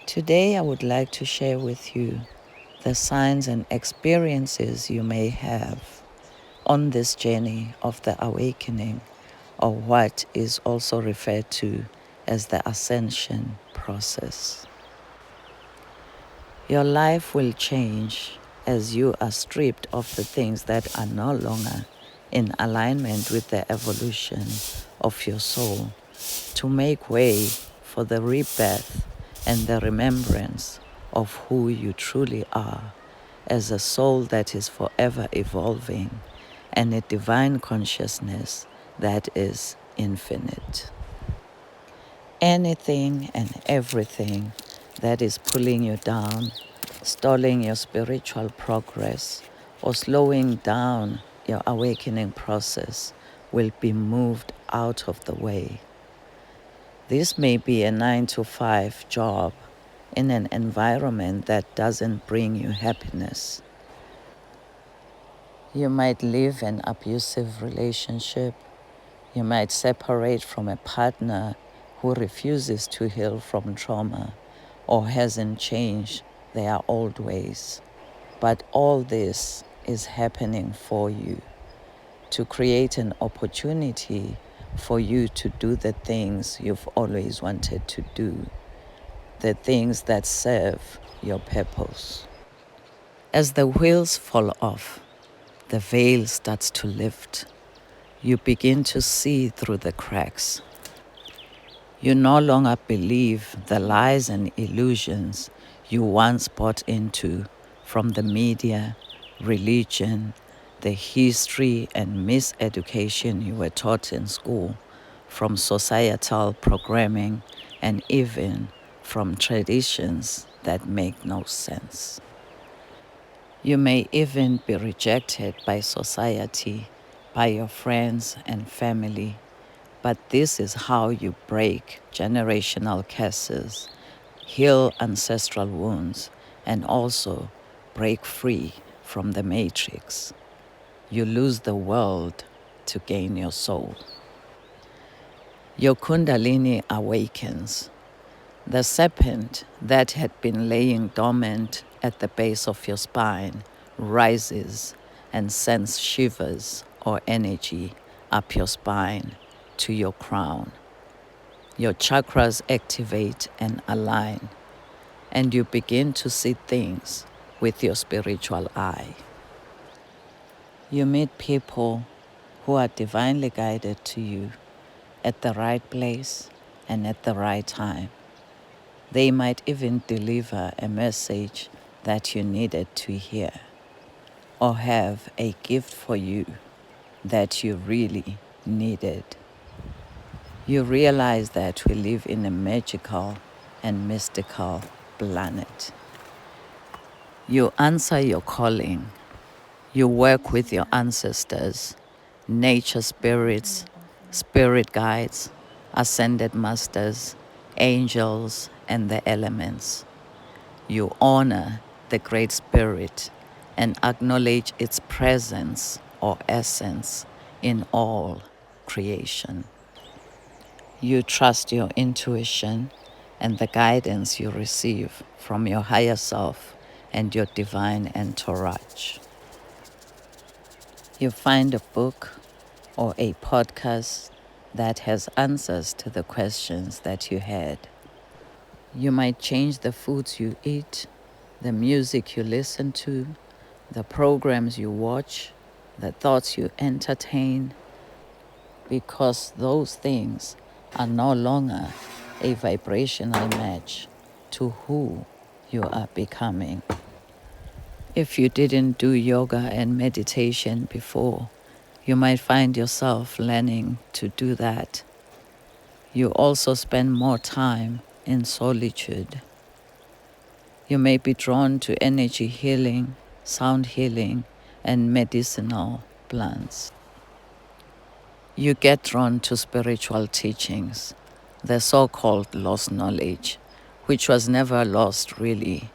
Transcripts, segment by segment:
Today, I would like to share with you the signs and experiences you may have on this journey of the awakening, or what is also referred to as the ascension process. Your life will change as you are stripped of the things that are no longer in alignment with the evolution of your soul, to make way for the rebirth and the remembrance of who you truly are as a soul that is forever evolving and a divine consciousness that is infinite. Anything and everything that is pulling you down, stalling your spiritual progress, or slowing down your awakening process will be moved out of the way. This may be a 9-to-5 job in an environment that doesn't bring you happiness. You might live an abusive relationship. You might separate from a partner who refuses to heal from trauma or hasn't changed their old ways. But all this is happening for you to create an opportunity for you to do the things you've always wanted to do, the things that serve your purpose. As the wheels fall off, the veil starts to lift. You begin to see through the cracks. You no longer believe the lies and illusions you once bought into from the media, religion, the history and miseducation you were taught in school, from societal programming, and even from traditions that make no sense. You may even be rejected by society, by your friends and family, but this is how you break generational curses, heal ancestral wounds, and also break free from the matrix. You lose the world to gain your soul. Your Kundalini awakens. The serpent that had been laying dormant at the base of your spine rises and sends shivers or energy up your spine to your crown. Your chakras activate and align, and you begin to see things with your spiritual eye. You meet people who are divinely guided to you at the right place and at the right time. They might even deliver a message that you needed to hear, or have a gift for you that you really needed. You realize that we live in a magical and mystical planet. You answer your calling. You work with your ancestors, nature spirits, spirit guides, ascended masters, angels, and the elements. You honor the Great Spirit and acknowledge its presence or essence in all creation. You trust your intuition and the guidance you receive from your higher self and your divine entourage. You find a book or a podcast that has answers to the questions that you had. You might change the foods you eat, the music you listen to, the programs you watch, the thoughts you entertain, because those things are no longer a vibrational match to who you are becoming. If you didn't do yoga and meditation before, you might find yourself learning to do that. You also spend more time in solitude. You may be drawn to energy healing, sound healing, and medicinal plants. You get drawn to spiritual teachings, the so-called lost knowledge, which was never lost really,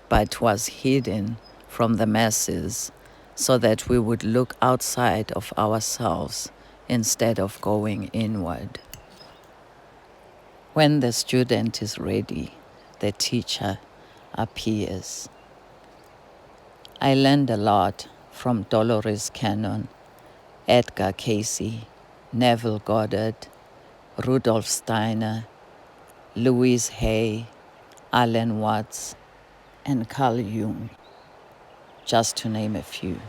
but was hidden from the masses so that we would look outside of ourselves instead of going inward. When the student is ready, the teacher appears. I learned a lot from Dolores Cannon, Edgar Casey, Neville Goddard, Rudolf Steiner, Louise Hay, Alan Watts, and Carl Jung, just to name a few.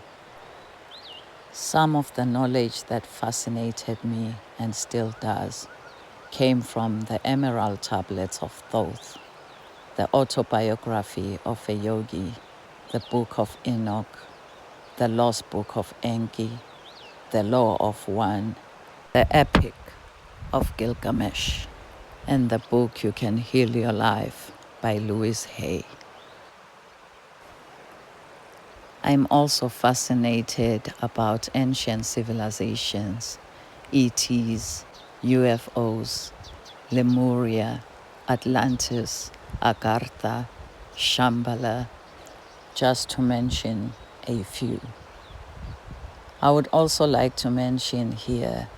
Some of the knowledge that fascinated me and still does came from the Emerald Tablets of Thoth, the autobiography of a yogi, the Book of Enoch, the Lost Book of Enki, the Law of One, the Epic of Gilgamesh, and the book You Can Heal Your Life by Louise Hay. I'm also fascinated about ancient civilizations, ETs, UFOs, Lemuria, Atlantis, Agartha, Shambhala, just to mention a few. I would also like to mention here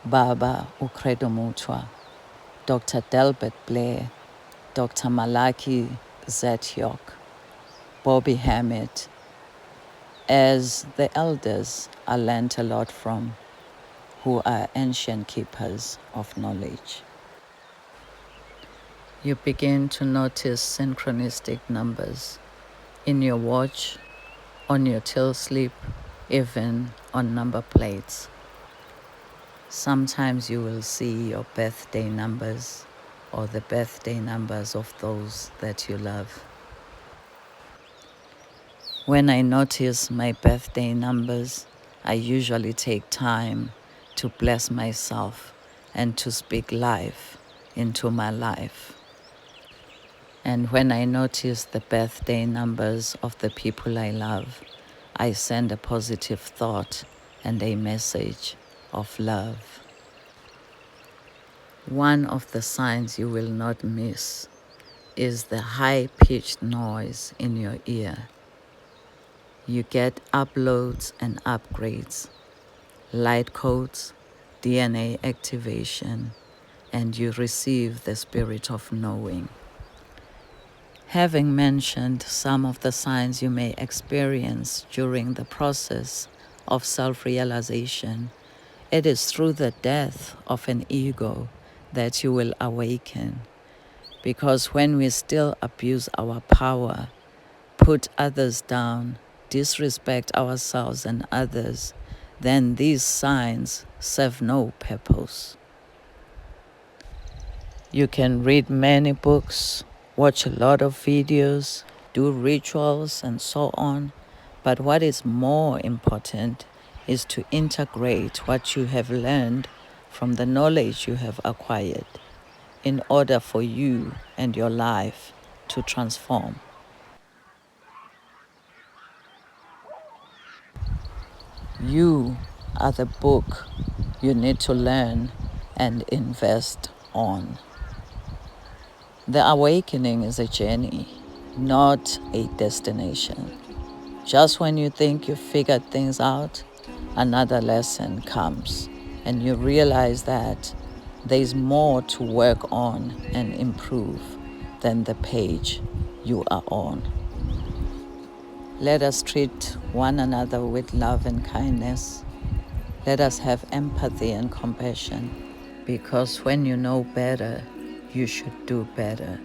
Baba Ukredomutwa, Dr. Delbert Blair, Dr. Malaki Zetyok, Bobby Hammett, as the elders I learned a lot from, who are ancient keepers of knowledge. You begin to notice synchronistic numbers in your watch, on your till sleep, even on number plates. Sometimes you will see your birthday numbers or the birthday numbers of those that you love. When I notice my birthday numbers, I usually take time to bless myself and to speak life into my life. And when I notice the birthday numbers of the people I love, I send a positive thought and a message of love. One of the signs you will not miss is the high-pitched noise in your ear. You get uploads and upgrades, light codes, DNA activation, and you receive the spirit of knowing. Having mentioned some of the signs you may experience during the process of self-realization, it is through the death of an ego that you will awaken. Because when we still abuse our power, put others down, disrespect ourselves and others, then these signs serve no purpose. You can read many books, watch a lot of videos, do rituals and so on, but what is more important is to integrate what you have learned from the knowledge you have acquired in order for you and your life to transform. You are the book you need to learn and invest on. The awakening is a journey, not a destination. Just when you think you've figured things out, another lesson comes, and you realize that there's more to work on and improve than the page you are on. Let us treat one another with love and kindness. Let us have empathy and compassion, because when you know better, you should do better.